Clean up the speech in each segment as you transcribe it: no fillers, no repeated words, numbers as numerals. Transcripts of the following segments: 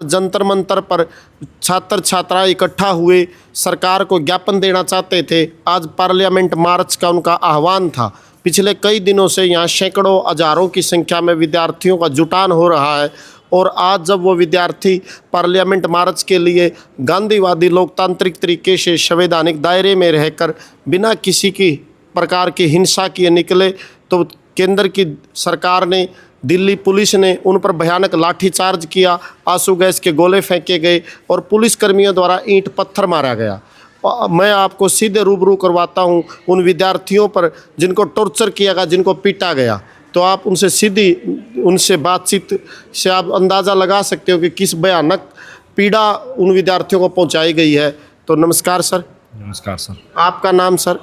जंतर मंतर पर छात्र छात्रा इकट्ठा हुए, सरकार को ज्ञापन देना चाहते थे। आज पार्लियामेंट मार्च का उनका आह्वान था। पिछले कई दिनों से यहाँ सैकड़ों हजारों की संख्या में विद्यार्थियों का जुटान हो रहा है और आज जब वो विद्यार्थी पार्लियामेंट मार्च के लिए गांधीवादी लोकतांत्रिक तरीके से संवैधानिक दायरे में रहकर बिना किसी की प्रकार की हिंसा किए निकले, तो केंद्र की सरकार ने, दिल्ली पुलिस ने उन पर भयानक लाठीचार्ज किया, आंसू गैस के गोले फेंके गए और पुलिसकर्मियों द्वारा ईंट पत्थर मारा गया। मैं आपको सीधे रूबरू करवाता हूं उन विद्यार्थियों पर जिनको टॉर्चर किया गया, जिनको पीटा गया। तो आप उनसे सीधी उनसे बातचीत से आप अंदाज़ा लगा सकते हो कि किस भयानक पीड़ा उन विद्यार्थियों को पहुंचाई गई है। तो नमस्कार सर। नमस्कार सर। आपका नाम सर?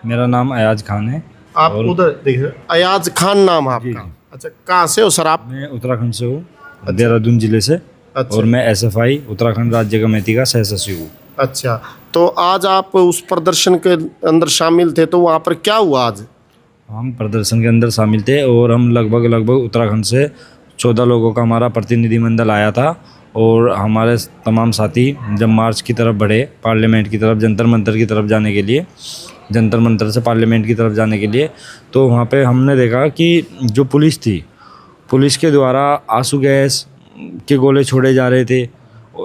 मेरा नाम अयाज खान है। आप उधर देखिए, अयाज खान नाम आपका। अच्छा, कहाँ से हो सर आप? मैं उत्तराखंड से हूँ, देहरादून जिले से। अच्छा। और मैं SFI उत्तराखंड राज्य कमेटी का सह सचिव हूँ। अच्छा, तो आज आप उस प्रदर्शन के अंदर शामिल थे, तो वहाँ पर क्या हुआ आज? हम प्रदर्शन के अंदर शामिल थे और हम लगभग उत्तराखंड से 14 लोगों का हमारा प्रतिनिधिमंडल आया था। और हमारे तमाम साथी जब मार्च की तरफ बढ़े, पार्लियामेंट की तरफ, जंतर मंतर की तरफ जाने के लिए, जंतर मंतर से पार्लियामेंट की तरफ जाने के लिए, तो वहाँ पे हमने देखा कि जो पुलिस थी, पुलिस के द्वारा आंसू गैस के गोले छोड़े जा रहे थे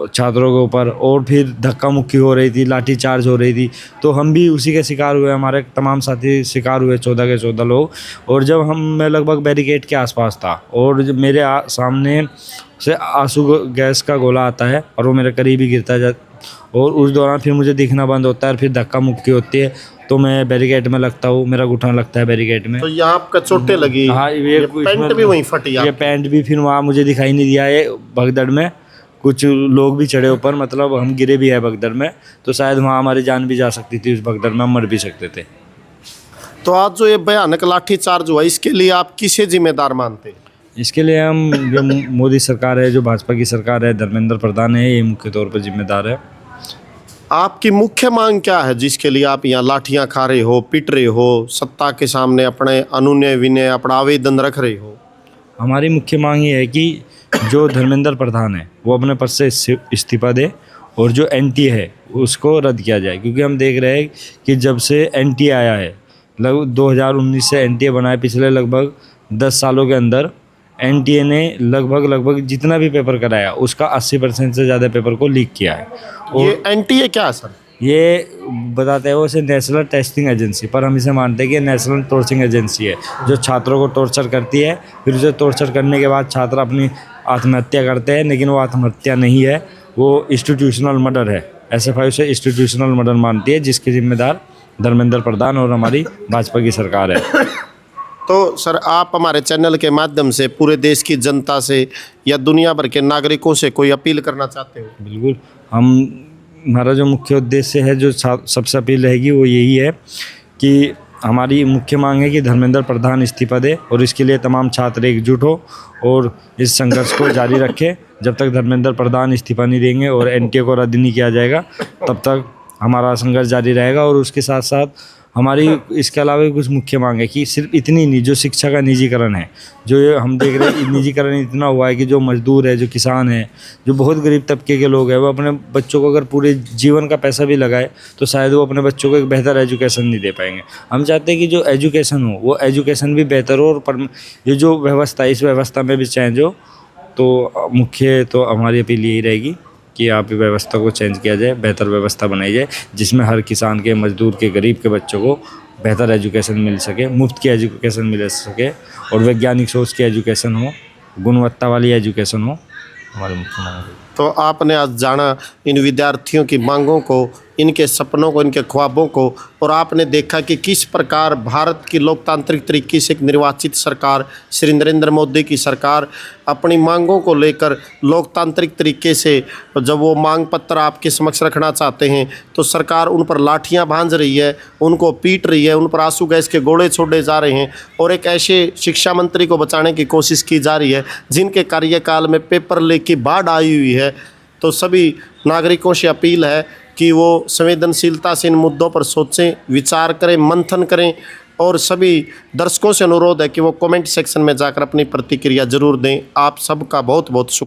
छात्रों के ऊपर और फिर धक्का मुक्की हो रही थी, लाठी चार्ज हो रही थी। तो हम भी उसी के शिकार हुए, हमारे तमाम साथी शिकार हुए, 14 के 14 लोग। और जब मैं लगभग बैरिकेड के आसपास था और जब मेरे सामने से आंसू गैस का गोला आता है और वो मेरे करीब ही गिरता है और उस दौरान फिर मुझे दिखना बंद होता है, फिर धक्का मुक्की होती है, तो मैं बैरिकेड में लगता हूँ, मेरा घुटना लगता है बैरिकेड में। तो यहाँ आपका चोटें लगी? हाँ, ये पैंट भी वहीं फटी? ये पैंट भी फिर वहाँ मुझे दिखाई नहीं दिया। ये भगदड़ में कुछ लोग भी चढ़े ऊपर, मतलब हम गिरे भी है भगदड़ में, तो शायद वहाँ हमारी जान भी जा सकती थी, उस भगदड़ में हम मर भी सकते थे। तो आज जो ये भयानक लाठीचार्ज हुआ, इसके लिए आप किसे जिम्मेदार मानते हैं? इसके लिए हम, जो मोदी सरकार है, जो भाजपा की सरकार है, धर्मेंद्र प्रधान है, ये मुख्य तौर पर जिम्मेदार है। आपकी मुख्य मांग क्या है जिसके लिए आप यहाँ लाठियाँ खा रहे हो, पिट रहे हो, सत्ता के सामने अपने अनुनय विनय अपना आवेदन रख रहे हो? हमारी मुख्य मांग ये है कि जो धर्मेंद्र प्रधान है वो अपने पद से इस्तीफा दे और जो NTA है उसको रद्द किया जाए। क्योंकि हम देख रहे हैं कि जब से NTA आया है, लगभग 2019 से NTA बना है, पिछले लगभग 10 सालों के अंदर NTA ने लगभग जितना भी पेपर कराया उसका 80% से ज़्यादा पेपर को लीक किया है। और ये NTA क्या है सर? ये बताते हैं वो इसे नेशनल टेस्टिंग एजेंसी, पर हम इसे मानते हैं कि नेशनल टॉर्चरिंग एजेंसी है, जो छात्रों को टॉर्चर करती है। फिर उसे टॉर्चर करने के बाद छात्र अपनी आत्महत्या करते हैं, लेकिन वो आत्महत्या नहीं है, वो इंस्टीट्यूशनल मर्डर है। SFI उसे इंस्टीट्यूशनल मर्डर मानती है, जिसके जिम्मेदार धर्मेंद्र प्रधान और हमारी भाजपा की सरकार है। तो सर, आप हमारे चैनल के माध्यम से पूरे देश की जनता से या दुनिया भर के नागरिकों से कोई अपील करना चाहते हो? बिल्कुल, हमारा जो मुख्य उद्देश्य है, जो सबसे अपील रहेगी, वो यही है कि हमारी मुख्य मांग है कि धर्मेंद्र प्रधान इस्तीफा दे और इसके लिए तमाम छात्र एकजुट हो और इस संघर्ष को जारी रखें। जब तक धर्मेंद्र प्रधान इस्तीफा नहीं देंगे और NTA को रद्द नहीं किया जाएगा, तब तक हमारा संघर्ष जारी रहेगा। और उसके साथ साथ हमारी इसके अलावा भी कुछ मुख्य मांग है कि सिर्फ इतनी नहीं, जो शिक्षा का निजीकरण है, जो ये हम देख रहे हैं, निजीकरण इतना हुआ है कि जो मजदूर है, जो किसान है, जो बहुत गरीब तबके के लोग हैं, वो अपने बच्चों को अगर पूरे जीवन का पैसा भी लगाए तो शायद वो अपने बच्चों को एक बेहतर एजुकेशन नहीं दे पाएंगे। हम चाहते हैं कि जो एजुकेशन हो, वो एजुकेशन भी बेहतर हो और ये जो व्यवस्था, इस व्यवस्था में भी चेंज हो। तो मुख्य तो हमारी अपील यही रहेगी कि आप व्यवस्था को चेंज किया जाए, बेहतर व्यवस्था बनाई जाए, जिसमें हर किसान के, मजदूर के, गरीब के बच्चों को बेहतर एजुकेशन मिल सके, मुफ्त की एजुकेशन मिल सके और वैज्ञानिक सोच की एजुकेशन हो, गुणवत्ता वाली एजुकेशन हो। हमारे मुख्य मांग है। तो आपने आज जाना इन विद्यार्थियों की मांगों को, इनके सपनों को, इनके ख्वाबों को, और आपने देखा कि किस प्रकार भारत की लोकतांत्रिक तरीके से एक निर्वाचित सरकार, श्री नरेंद्र मोदी की सरकार, अपनी मांगों को लेकर लोकतांत्रिक तरीके से जब वो मांग पत्र आपके समक्ष रखना चाहते हैं, तो सरकार उन पर लाठियां भांज रही है, उनको पीट रही है, उन पर आंसू गैस के गोले छोड़े जा रहे हैं और एक ऐसे शिक्षा मंत्री को बचाने की कोशिश की जा रही है जिनके कार्यकाल में पेपर लीक की बाढ़ आई हुई है। तो सभी नागरिकों से अपील है कि वो संवेदनशीलता से इन मुद्दों पर सोचें, विचार करें, मंथन करें और सभी दर्शकों से अनुरोध है कि वो कमेंट सेक्शन में जाकर अपनी प्रतिक्रिया जरूर दें। आप सबका बहुत बहुत शुक्रिया।